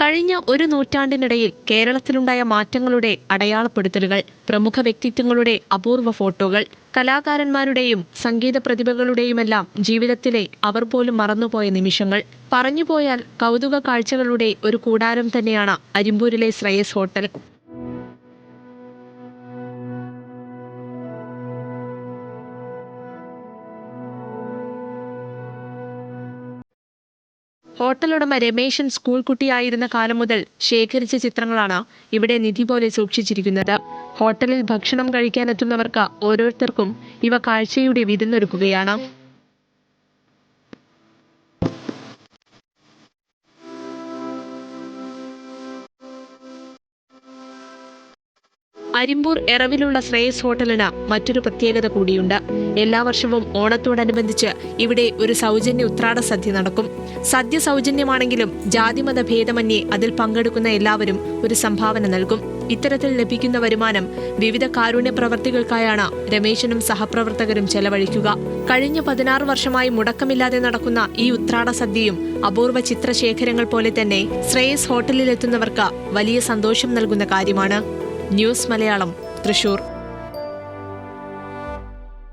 കഴിഞ്ഞ ഒരു നൂറ്റാണ്ടിനിടയിൽ കേരളത്തിലുണ്ടായ മാറ്റങ്ങളുടെ അടയാളപ്പെടുത്തലുകൾ, പ്രമുഖ വ്യക്തിത്വങ്ങളുടെ അപൂർവ ഫോട്ടോകൾ, കലാകാരന്മാരുടെയും സംഗീത പ്രതിഭകളുടെയുമെല്ലാം ജീവിതത്തിലെ അവർ പോലും മറന്നുപോയ നിമിഷങ്ങൾ. പറഞ്ഞുപോയാൽ കൗതുക കാഴ്ചകളുടെ ഒരു കൂടാരം തന്നെയാണ് അരിമ്പൂരിലെ ശ്രേയസ് ഹോട്ടൽ. ഹോട്ടലുടമ രമേശൻ സ്കൂൾ കുട്ടിയായിരുന്ന കാലം മുതൽ ശേഖരിച്ച ചിത്രങ്ങളാണ് ഇവിടെ നിധി പോലെ സൂക്ഷിച്ചിരിക്കുന്നത്. ഹോട്ടലിൽ ഭക്ഷണം കഴിക്കാനെത്തുന്നവർക്ക് ഓരോരുത്തർക്കും ഇവ കാഴ്ചയുടെ വിരുന്നൊരുക്കുകയാണ്. അരിമ്പൂർ എറവിലുള്ള ശ്രേയസ് ഹോട്ടലിന് മറ്റൊരു പ്രത്യേകത കൂടിയുണ്ട്. എല്ലാ വർഷവും ഓണത്തോടനുബന്ധിച്ച് ഇവിടെ ഒരു സൗജന്യ ഉത്രാട സദ്യ നടക്കും. സദ്യ സൗജന്യമാണെങ്കിലും ജാതിമത ഭേദമന്യേ അതിൽ പങ്കെടുക്കുന്ന എല്ലാവരും ഒരു സംഭാവന നൽകും. ഇത്തരത്തിൽ ലഭിക്കുന്ന വരുമാനം വിവിധ കാരുണ്യ പ്രവർത്തികൾക്കായാണ് രമേശനും സഹപ്രവർത്തകരും ചെലവഴിക്കുക. കഴിഞ്ഞ 16 വർഷമായി മുടക്കമില്ലാതെ നടക്കുന്ന ഈ ഉത്രാട സദ്യയും അപൂർവ ചിത്രശേഖരങ്ങൾ പോലെ തന്നെ ശ്രേയസ് ഹോട്ടലിലെത്തുന്നവർക്ക് വലിയ സന്തോഷം നൽകുന്ന കാര്യമാണ്. ന്യൂസ് മലയാളം, തൃശൂർ.